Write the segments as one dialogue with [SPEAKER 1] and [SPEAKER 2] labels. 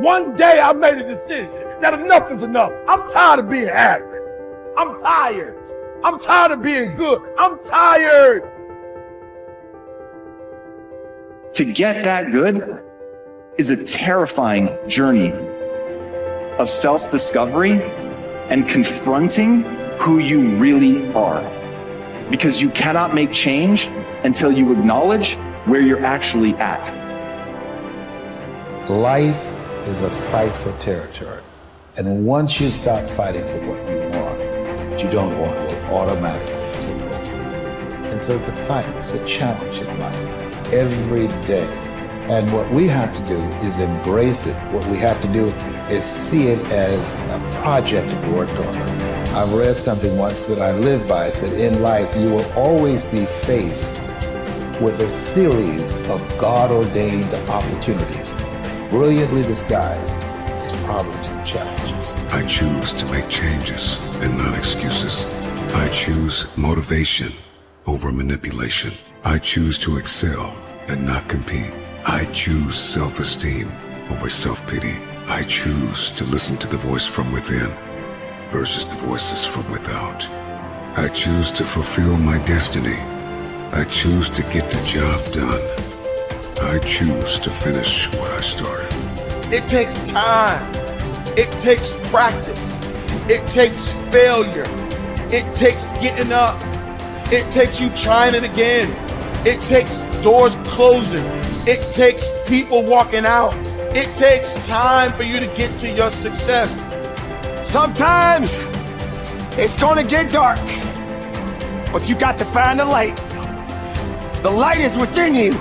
[SPEAKER 1] one day I made a decision that enough is enough. I'm tired of being average. I'm tired. I'm tired of being good. I'm tired.
[SPEAKER 2] To get that good is a terrifying journey of self-discovery and confronting who you really are. Because you cannot make change until you acknowledge where you're actually at.
[SPEAKER 3] Life is a fight for territory. And once you stop fighting for what you want, what you don't want will automatically take over. And so it's a fight, it's a challenge in life, every day. And what we have to do is embrace it. What we have to do is see it as a project to be worked on. I've read something once that I live by. It said, in life, you will always be faced with a series of God-ordained opportunities, brilliantly disguised as problems and challenges.
[SPEAKER 4] I choose to make changes and not excuses. I choose motivation over manipulation. I choose to excel and not compete. I choose self-esteem over self-pity. I choose to listen to the voice from within versus the voices from without. I choose to fulfill my destiny. I choose to get the job done. I choose to finish what I started.
[SPEAKER 1] It takes time. It takes practice. It takes failure. It takes getting up. It takes you trying it again. It takes doors closing. It takes people walking out. It takes time for you to get to your success.
[SPEAKER 5] Sometimes it's gonna get dark, but you got to find the light. The light is within you.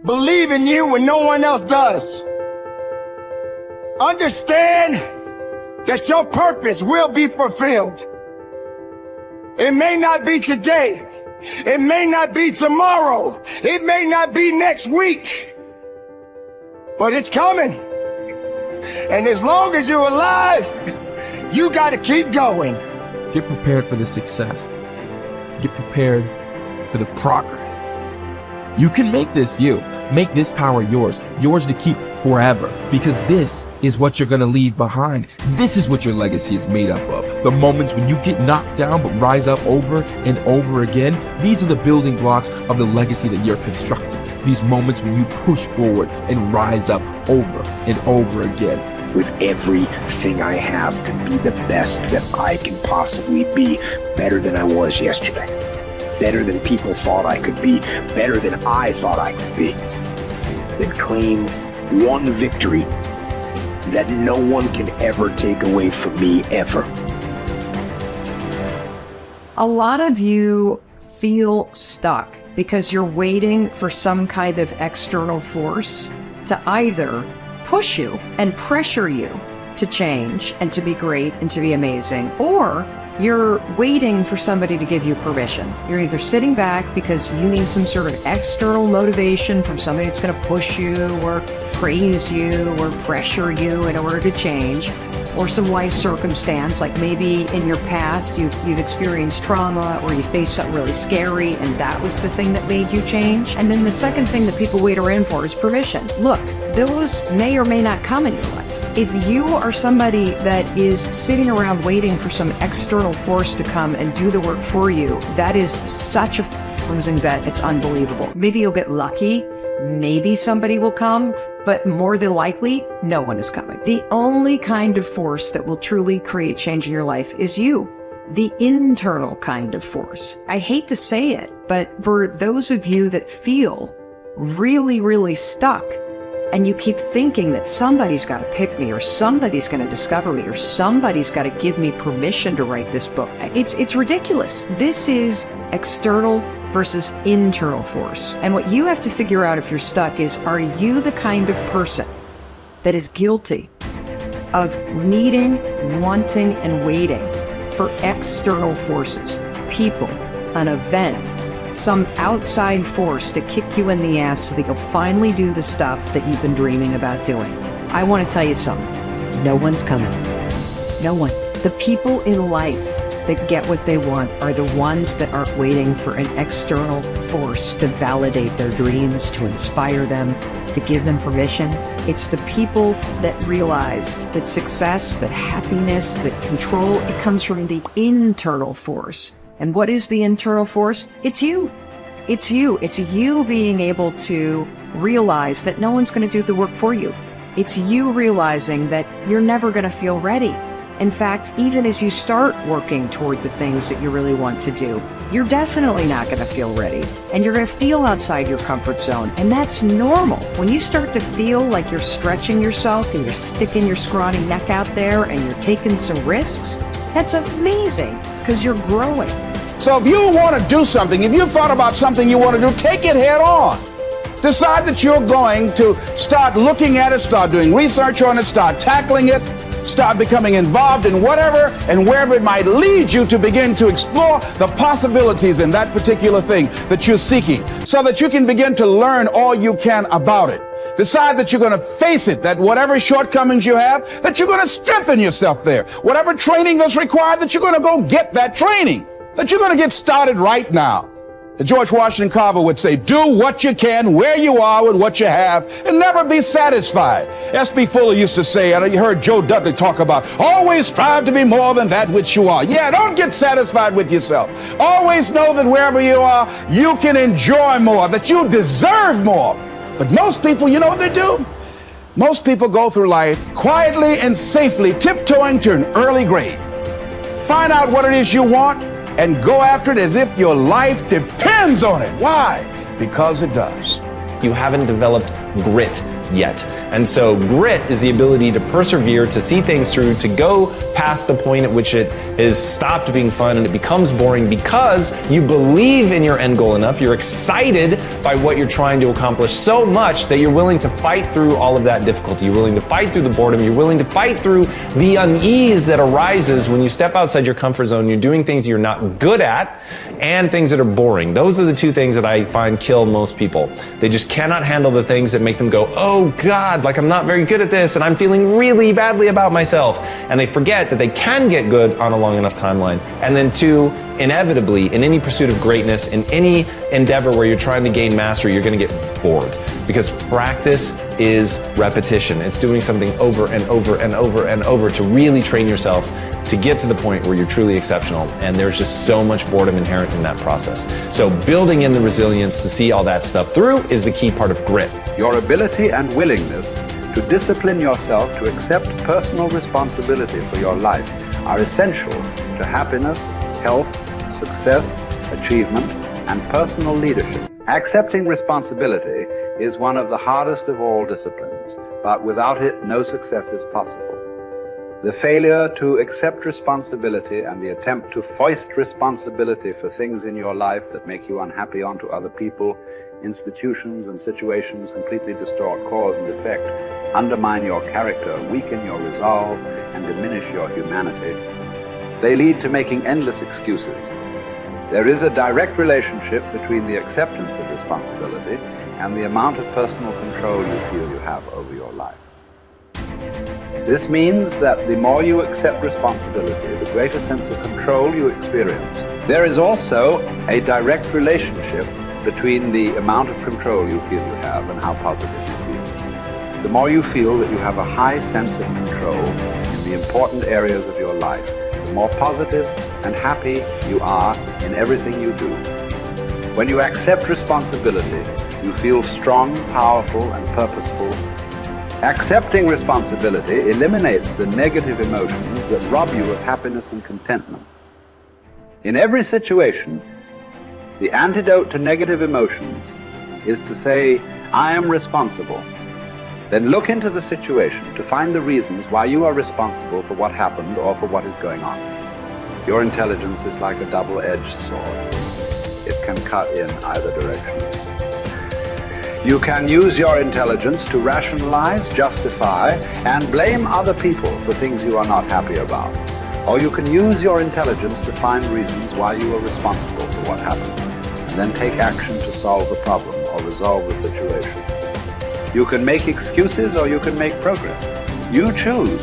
[SPEAKER 5] Believe in you when no one else does. Understand that your purpose will be fulfilled. It may not be today. It may not be tomorrow. It may not be next week. But it's coming. And as long as you're alive, you got to keep going.
[SPEAKER 6] Get prepared for the success. Get prepared for the progress. You can make this you. Make this power yours. Yours to keep forever. Because this is what you're going to leave behind. This is what your legacy is made up of. The moments when you get knocked down but rise up over and over again. These are the building blocks of the legacy that you're constructing. These moments when you push forward and rise up over and over again.
[SPEAKER 7] With everything I have to be the best that I can possibly be, better than I was yesterday, better than people thought I could be, better than I thought I could be, then claim one victory that no one can ever take away from me, ever.
[SPEAKER 8] A lot of you feel stuck because you're waiting for some kind of external force to either push you and pressure you to change and to be great and to be amazing, or you're waiting for somebody to give you permission. You're either sitting back because you need some sort of external motivation from somebody that's going to push you or praise you or pressure you in order to change, or some life circumstance, like maybe in your past you've experienced trauma or you faced something really scary and that was the thing that made you change. And then the second thing that people wait around for is permission. Look, those may or may not come in your life. If you are somebody that is sitting around waiting for some external force to come and do the work for you, that is such a losing bet, it's unbelievable. Maybe you'll get lucky, maybe somebody will come, but more than likely, no one is coming. The only kind of force that will truly create change in your life is you, the internal kind of force. I hate to say it, but for those of you that feel really, really stuck, and you keep thinking that somebody's got to pick me, or somebody's going to discover me, or somebody's got to give me permission to write this book. It's ridiculous. This is external versus internal force. And what you have to figure out if you're stuck is, are you the kind of person that is guilty of needing, wanting, and waiting for external forces, people, an event, some outside force to kick you in the ass so that you'll finally do the stuff that you've been dreaming about doing? I want to tell you something. No one's coming. No one. The people in life that get what they want are the ones that aren't waiting for an external force to validate their dreams, to inspire them, to to give them permission. It's the people that realize that success, that happiness, that control, it comes from the internal force. And what is the internal force? It's you. It's you. It's you being able to realize that no one's going to do the work for you. It's you realizing that you're never going to feel ready. In fact, even as you start working toward the things that you really want to do, you're definitely not going to feel ready. And you're going to feel outside your comfort zone. And that's normal. When you start to feel like you're stretching yourself and you're sticking your scrawny neck out there and you're taking some risks, that's amazing because you're growing.
[SPEAKER 9] So if you want to do something, if you've thought about something you want to do, take it head on. Decide that you're going to start looking at it, start doing research on it, start tackling it, start becoming involved in whatever and wherever it might lead you to begin to explore the possibilities in that particular thing that you're seeking so that you can begin to learn all you can about it. Decide that you're going to face it, that whatever shortcomings you have, that you're going to strengthen yourself there. Whatever training that's required, that you're going to go get that training, that you're going to get started right now. George Washington Carver would say, do what you can, where you are with what you have, and never be satisfied. S.B. Fuller used to say, and you heard Joe Dudley talk about, always strive to be more than that which you are. Yeah, don't get satisfied with yourself. Always know that wherever you are, you can enjoy more, that you deserve more. But most people, you know what they do? Most people go through life quietly and safely, tiptoeing to an early grave. Find out what it is you want, and go after it as if your life depends on it. Why? Because it does.
[SPEAKER 10] You haven't developed grit yet. And so grit is the ability to persevere, to see things through, to go past the point at which it is stopped being fun and it becomes boring because you believe in your end goal enough, you're excited by what you're trying to accomplish so much that you're willing to fight through all of that difficulty. You're willing to fight through the boredom. You're willing to fight through the unease that arises when you step outside your comfort zone. You're doing things you're not good at and things that are boring. Those are the two things that I find kill most people. They just cannot handle the things that make them go, oh God, like I'm not very good at this and I'm feeling really badly about myself. And they forget that they can get good on a long enough timeline. And then two, inevitably, in any pursuit of greatness, in any endeavor where you're trying to gain mastery, you're going to get bored because practice is repetition. It's doing something over and over and over and over to really train yourself to get to the point where you're truly exceptional. And there's just so much boredom inherent in that process. So building in the resilience to see all that stuff through is the key part of grit.
[SPEAKER 11] Your ability and willingness to discipline yourself to accept personal responsibility for your life are essential to happiness, health, success, achievement, and personal leadership. Accepting responsibility is one of the hardest of all disciplines, but without it, no success is possible. The failure to accept responsibility and the attempt to foist responsibility for things in your life that make you unhappy onto other people, institutions, and situations completely distort cause and effect, undermine your character, weaken your resolve, and diminish your humanity. They lead to making endless excuses. There is a direct relationship between the acceptance of responsibility and the amount of personal control you feel you have over your life. This means that the more you accept responsibility, the greater sense of control you experience. There is also a direct relationship between the amount of control you feel you have and how positive you feel. The more you feel that you have a high sense of control in the important areas of your life, the more positive and happy you are in everything you do. When you accept responsibility, you feel strong, powerful, and purposeful. Accepting responsibility eliminates the negative emotions that rob you of happiness and contentment. In every situation, the antidote to negative emotions is to say, I am responsible. Then look into the situation to find the reasons why you are responsible for what happened or for what is going on. Your intelligence is like a double-edged sword. It can cut in either direction. You can use your intelligence to rationalize, justify, and blame other people for things you are not happy about. Or you can use your intelligence to find reasons why you are responsible for what happened, and then take action to solve the problem or resolve the situation. You can make excuses or you can make progress. You choose.